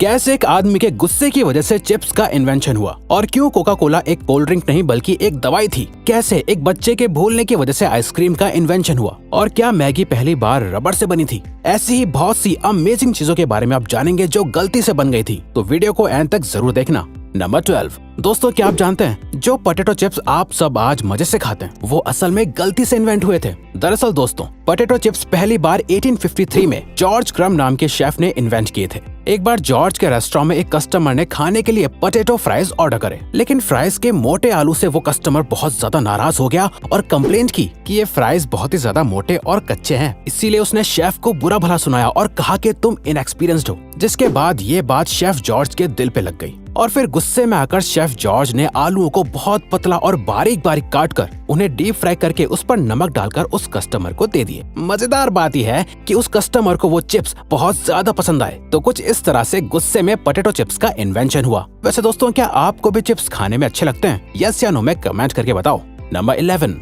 कैसे एक आदमी के गुस्से की वजह से चिप्स का इन्वेंशन हुआ और क्यों कोका कोला एक कोल्ड ड्रिंक नहीं बल्कि एक दवाई थी। कैसे एक बच्चे के भूलने की वजह से आइसक्रीम का इन्वेंशन हुआ और क्या मैगी पहली बार रबड़ से बनी थी। ऐसी ही बहुत सी अमेजिंग चीजों के बारे में आप जानेंगे जो गलती से बन गई थी, तो वीडियो को एंड तक जरूर देखना। नंबर 12। दोस्तों, क्या आप जानते हैं जो पोटैटो चिप्स आप सब आज मजे से खाते हैं वो असल में गलती से इन्वेंट हुए थे। दरअसल दोस्तों, पोटैटो चिप्स पहली बार 1853 में जॉर्ज क्रम नाम के शेफ ने इन्वेंट किए थे। एक बार जॉर्ज के रेस्टोरेंट में एक कस्टमर ने खाने के लिए पोटैटो फ्राइज ऑर्डर करे, लेकिन फ्राइज के मोटे आलू से वो कस्टमर बहुत ज्यादा नाराज हो गया और कंप्लेंट की कि ये फ्राइज बहुत ही ज्यादा मोटे और कच्चे हैं। इसीलिए उसने शेफ को बुरा भला सुनाया और कहा कि तुम इनएक्सपीरियंस्ड हो, जिसके बाद ये बात शेफ जॉर्ज के दिल पे लग गई और फिर गुस्से में आकर शेफ जॉर्ज ने आलूओं को बहुत पतला और बारीक बारीक काटकर उन्हें डीप फ्राई करके उस पर नमक डालकर उस कस्टमर को दे दिए। मजेदार बात यह है कि उस कस्टमर को वो चिप्स बहुत ज्यादा पसंद आए। तो कुछ इस तरह से गुस्से में पोटैटो चिप्स का इन्वेंशन हुआ। वैसे दोस्तों, क्या आपको भी चिप्स खाने में अच्छे लगते हैं? यस या नो में कमेंट करके बताओ। नंबर 11।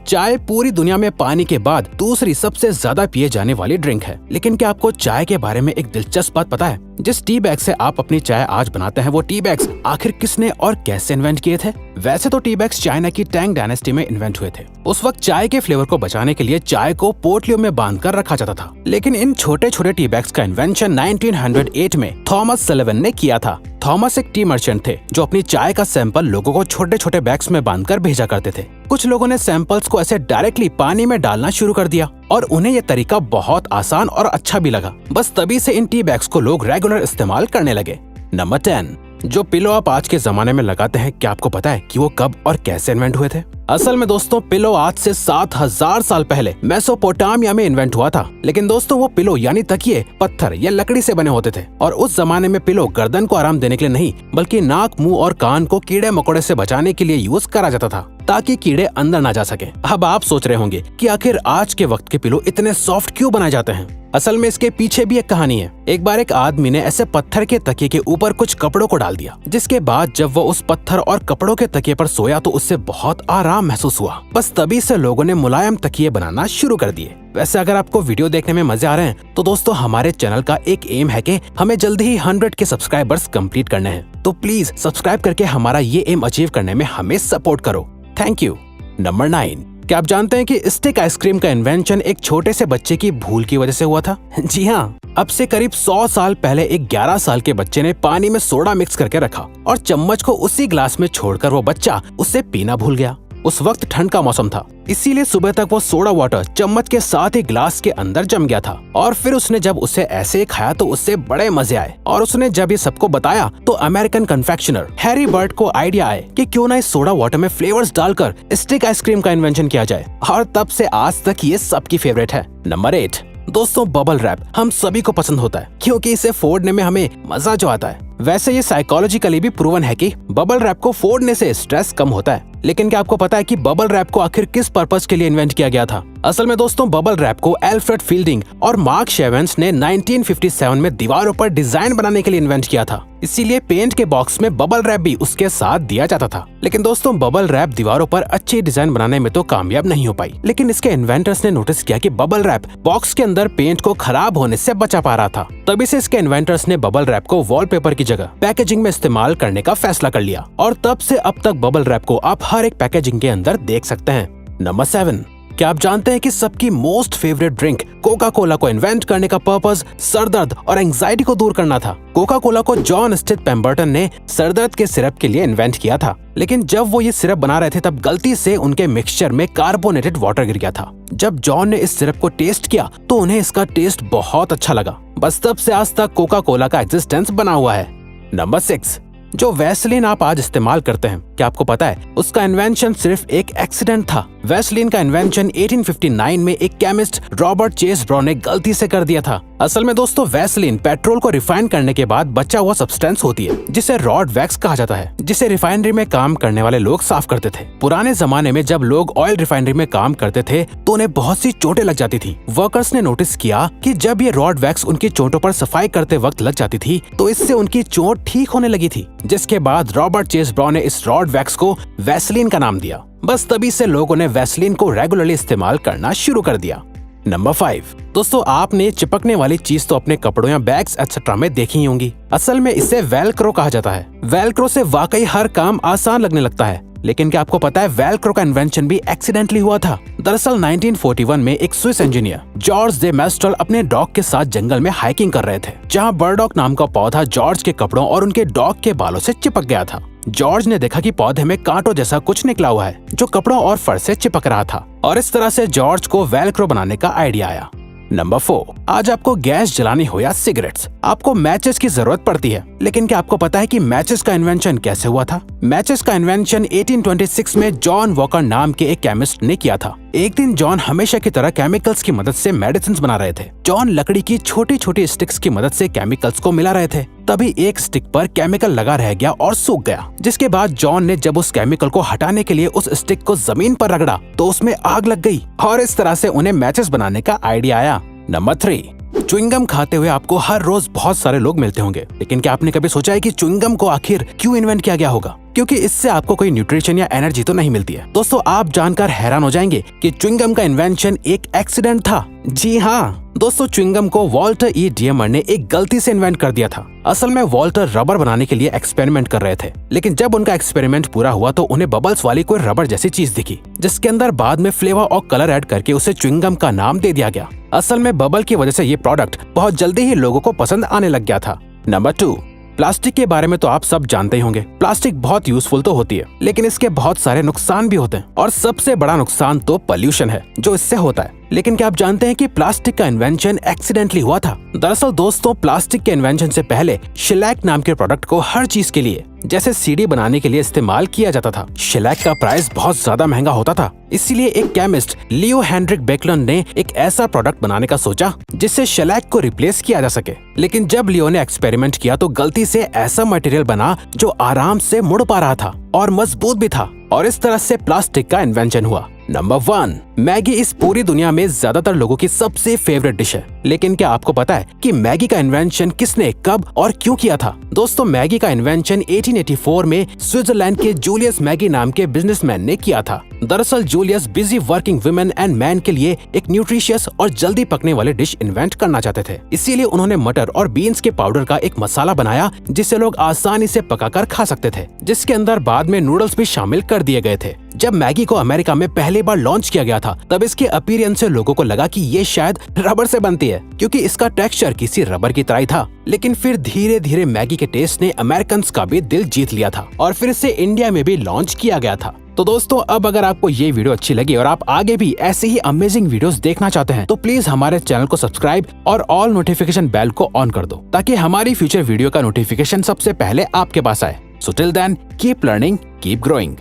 चाय पूरी दुनिया में पानी के बाद दूसरी सबसे ज्यादा पिए जाने वाली ड्रिंक है। लेकिन क्या आपको चाय के बारे में एक दिलचस्प बात पता है? जिस टी बैग से आप अपनी चाय आज बनाते हैं वो टी बैग्स आखिर किसने और कैसे इन्वेंट किए थे? वैसे तो टी बैग्स चाइना की टैंग डायनेस्टी में इन्वेंट हुए थे। उस वक्त चाय के फ्लेवर को बचाने के लिए चाय को पोटलियों में बांधकर रखा जाता था। लेकिन इन छोटे छोटे टी बैग्स का इन्वेंशन 1908 में थॉमस सलिवन ने किया था। थॉमस एक टी मर्चेंट थे जो अपनी चाय का सैंपल लोगों को छोटे छोटे बैग्स में बांधकर भेजा करते थे। कुछ लोगों ने सैंपल्स को ऐसे डायरेक्टली पानी में डालना शुरू कर दिया और उन्हें यह तरीका बहुत आसान और अच्छा भी लगा। बस तभी से इन टी बैग्स को लोग रेगुलर इस्तेमाल करने लगे। नंबर 10। जो पिलो आप आज के जमाने में लगाते हैं, क्या आपको पता है कि वो कब और कैसे इन्वेंट हुए थे? असल में दोस्तों, पिलो आज से 7000 साल पहले मेसोपोटामिया में इन्वेंट हुआ था। लेकिन दोस्तों, वो पिलो यानी तकिए पत्थर या लकड़ी से बने होते थे और उस जमाने में पिलो गर्दन को आराम देने के लिए नहीं बल्कि नाक, मुंह और कान को कीड़े मकोड़े से बचाने के लिए यूज करा जाता था ताकि कीड़े अंदर ना जा सके। अब आप सोच रहे होंगे कि आखिर आज के वक्त के पिलो इतने सॉफ्ट क्यों बनाए जाते हैं? असल में इसके पीछे भी एक कहानी है। एक बार एक आदमी ने ऐसे पत्थर के तकिए के ऊपर कुछ कपड़ों को डाल दिया, जिसके बाद जब वो उस पत्थर और कपड़ों के तकिए पर सोया तो उससे बहुत आराम महसूस हुआ। बस तभी से लोगों ने मुलायम तकिए बनाना शुरू कर दिए। वैसे अगर आपको वीडियो देखने में मजे आ रहे हैं तो दोस्तों, हमारे चैनल का एक एम है कि हमें जल्दी ही 100 के सब्सक्राइबर्स कंप्लीट करने हैं। तो प्लीज सब्सक्राइब करके हमारा ये एम अचीव करने में हमें सपोर्ट करो। Thank you. नंबर 9। क्या आप जानते हैं कि स्टिक आइसक्रीम का इन्वेंशन एक छोटे से बच्चे की भूल की वजह से हुआ था? जी हाँ, अब से करीब 100 साल पहले एक 11 साल के बच्चे ने पानी में सोडा मिक्स करके रखा और चम्मच को उसी ग्लास में छोड़कर वो बच्चा उससे पीना भूल गया। उस वक्त ठंड का मौसम था, इसीलिए सुबह तक वो सोडा वाटर चम्मच के साथ ही ग्लास के अंदर जम गया था और फिर उसने जब उसे ऐसे खाया तो उससे बड़े मजे आए और उसने जब ये सबको बताया तो अमेरिकन कन्फेक्शनर हैरी बर्ट को आइडिया आए कि क्यों ना इस सोडा वाटर में फ्लेवर्स डालकर स्टिक आइसक्रीम का इन्वेंशन किया जाए और तब से आज तक ये सबकी फेवरेट है। नंबर 8। दोस्तों, बबल रैप हम सभी को पसंद होता है क्योंकि इसे फोड़ने में हमें मजा जो आता है। वैसे ये साइकोलॉजिकली भी प्रूवन है कि बबल रैप को फोड़ने से स्ट्रेस कम होता है। लेकिन क्या आपको पता है कि बबल रैप को आखिर किस पर्पस के लिए इन्वेंट किया गया था? असल में दोस्तों, बबल रैप को एल्फ्रेड फील्डिंग और मार्क शेवेंस ने 1957 में दीवारों पर डिजाइन बनाने के लिए इन्वेंट किया था। इसीलिए पेंट के बॉक्स में बबल रैप भी उसके साथ दिया जाता था। लेकिन दोस्तों, बबल रैप दीवारों पर अच्छी डिजाइन बनाने में तो कामयाब नहीं हो पाई। लेकिन इसके इन्वेंटर्स ने नोटिस किया कि बबल रैप बॉक्स के अंदर पेंट को खराब होने से बचा पा रहा था। तभी से इसके इन्वेंटर्स ने बबल रैप को वॉलपेपर की जगह पैकेजिंग में इस्तेमाल करने का फैसला कर लिया और तब से अब तक बबल रैप को आप हर एक पैकेजिंग के अंदर देख सकते हैं। नंबर 7। क्या आप जानते हैं कि सबकी most favourite drink Coca Cola को इन्वेंट करने का पर्पस सरदर्द और एंजाइटी को दूर करना था? कोका कोला को जॉन स्टिथ पेम्बर्टन ने सरदर्द के सिरप के लिए इन्वेंट किया था। लेकिन जब वो ये सिरप बना रहे थे तब गलती से उनके मिक्सचर में कार्बोनेटेड वाटर गिर गया था। जब जॉन ने इस सिरप को टेस्ट किया तो उन्हें इसका टेस्ट बहुत अच्छा लगा। बस तब से आज तक कोका कोला का एग्जिस्टेंस बना हुआ है। नंबर 6। जो वैसलीन आप आज इस्तेमाल करते हैं, क्या आपको पता है उसका इन्वेंशन सिर्फ एक एक्सीडेंट था? वैसलीन का इन्वेंशन 1859 में एक केमिस्ट रॉबर्ट चेस ब्राउन ने गलती से कर दिया था। असल में दोस्तों, वैसलीन पेट्रोल को रिफाइन करने के बाद बचा हुआ सब्सटेंस होती है जिसे रॉड वैक्स कहा जाता है, जिसे रिफाइनरी में काम करने वाले लोग साफ करते थे। पुराने जमाने में जब लोग ऑयल रिफाइनरी में काम करते थे तो उन्हें बहुत सी चोटें लग जाती थी। वर्कर्स ने नोटिस किया कि जब ये रॉड वैक्स उनकी चोटों पर सफाई करते वक्त लग जाती थी तो इससे उनकी चोट ठीक होने लगी थी, जिसके बाद रॉबर्ट चेस ब्राउन ने इस रॉड वैक्स को वैसलीन का नाम दिया। बस तभी से लोगों ने वैसलीन को रेगुलरली इस्तेमाल करना शुरू कर दिया। नंबर 5, दोस्तों आपने चिपकने वाली चीज तो अपने कपड़ों या बैग्स एक्सेट्रा में देखी ही होंगी। असल में इसे वेलक्रो कहा जाता है। वेलक्रो से वाकई हर काम आसान लगने लगता है, लेकिन क्या आपको पता है वेलक्रो का इन्वेंशन भी एक्सीडेंटली हुआ था। दरअसल 1941 में एक स्विस इंजीनियर जॉर्ज दे मेस्ट्रल अपने डॉग के साथ जंगल में हाइकिंग कर रहे थे, जहां बर्डॉक नाम का पौधा जॉर्ज के कपड़ों और उनके डॉग के बालों से चिपक गया था। जॉर्ज ने देखा कि पौधे में कांटों जैसा कुछ निकला हुआ है जो कपड़ों और फर से चिपक रहा था, और इस तरह से जॉर्ज को वेलक्रो बनाने का आइडिया आया। नंबर 4, आज आपको गैस जलानी हो या सिगरेट्स, आपको मैचेस की जरूरत पड़ती है। लेकिन क्या आपको पता है कि मैचेस का इन्वेंशन कैसे हुआ था? मैचेस का इन्वेंशन 1826 में जॉन वॉकर नाम के एक केमिस्ट ने किया था। एक दिन जॉन हमेशा की तरह केमिकल्स की मदद से मेडिसिन बना रहे थे। जॉन लकड़ी की छोटी छोटी स्टिक्स की मदद से केमिकल्स को मिला रहे थे। तभी एक स्टिक पर केमिकल लगा रह गया और सूख गया, जिसके बाद जॉन ने जब उस केमिकल को हटाने के लिए उस स्टिक को जमीन पर रगड़ा तो उसमें आग लग गई, और इस तरह से उन्हें मैचेस बनाने का आइडिया आया। नंबर 3, च्युइंगम खाते हुए आपको हर रोज बहुत सारे लोग मिलते होंगे, लेकिन क्या आपने कभी सोचा है कि च्युइंगम को आखिर क्यों इन्वेंट किया गया होगा? क्योंकि इससे आपको कोई न्यूट्रिशन या एनर्जी तो नहीं मिलती है। दोस्तों आप जानकर हैरान हो जाएंगे कि च्युइंगम का इन्वेंशन एक एक्सीडेंट था। जी हाँ दोस्तों, च्युइंगम को वॉल्टर ई डियमर ने एक गलती से इन्वेंट कर दिया था। असल में वॉल्टर रबर बनाने के लिए एक्सपेरिमेंट कर रहे थे, लेकिन जब उनका एक्सपेरिमेंट पूरा हुआ तो उन्हें बबल्स वाली कोई रबर जैसी चीज दिखी, जिसके अंदर बाद में फ्लेवर और कलर ऐड करके उसे च्युइंगम का नाम दे दिया गया। असल में बबल की वजह से ये प्रोडक्ट बहुत जल्दी ही लोगों को पसंद आने लग गया था। नंबर 2, प्लास्टिक के बारे में तो आप सब जानते ही होंगे। प्लास्टिक बहुत यूजफुल तो होती है, लेकिन इसके बहुत सारे नुकसान भी होते हैं, और सबसे बड़ा नुकसान तो पोल्यूशन है जो इससे होता है। लेकिन क्या आप जानते हैं कि प्लास्टिक का इन्वेंशन एक्सीडेंटली हुआ था? दरअसल दोस्तों प्लास्टिक के इन्वेंशन से पहले शेलैक नाम के प्रोडक्ट को हर चीज के लिए, जैसे सीडी बनाने के लिए इस्तेमाल किया जाता था। शेलैक का प्राइस बहुत ज्यादा महंगा होता था, इसीलिए एक केमिस्ट लियो हेनरिक बेकलर ने एक ऐसा प्रोडक्ट बनाने का सोचा जिससे शेलैक को रिप्लेस किया जा सके। लेकिन जब लियो ने एक्सपेरिमेंट किया तो गलती से ऐसा मटेरियल बना जो आराम से मुड़ पा रहा था और मजबूत भी था, और इस तरह से प्लास्टिक का इन्वेंशन हुआ। नंबर 1, मैगी इस पूरी दुनिया में ज्यादातर लोगों की सबसे फेवरेट डिश है। लेकिन क्या आपको पता है कि मैगी का इन्वेंशन किसने, कब और क्यों किया था? दोस्तों मैगी का इन्वेंशन 1884 में स्विट्जरलैंड के जूलियस मैगी नाम के बिजनेसमैन ने किया था। दरअसल Julius busy working women and man के लिए एक न्यूट्रिशियस और जल्दी पकने वाले डिश इन्वेंट करना चाहते थे। इसीलिए उन्होंने मटर और बीन्स के पाउडर का एक मसाला बनाया जिसे लोग आसानी से पकाकर खा सकते थे, जिसके अंदर बाद में नूडल्स भी शामिल कर दिए गए थे। जब मैगी को अमेरिका में पहली बार लॉन्च किया गया था तब इसके अपीयरेंस से लोगों को लगा कि ये शायद रबर से बनती है, क्योंकि इसका टेक्सचर किसी रबर की तरह ही था। लेकिन फिर धीरे धीरे मैगी के टेस्ट ने अमेरिकन का भी दिल जीत लिया था और फिर इसे इंडिया में भी लॉन्च किया गया था। तो दोस्तों अब अगर आपको ये वीडियो अच्छी लगी और आप आगे भी ऐसे ही अमेजिंग वीडियोस देखना चाहते हैं तो प्लीज हमारे चैनल को सब्सक्राइब और ऑल नोटिफिकेशन बेल को ऑन कर दो, ताकि हमारी फ्यूचर वीडियो का नोटिफिकेशन सबसे पहले आपके पास आए। So till then keep learning, keep growing.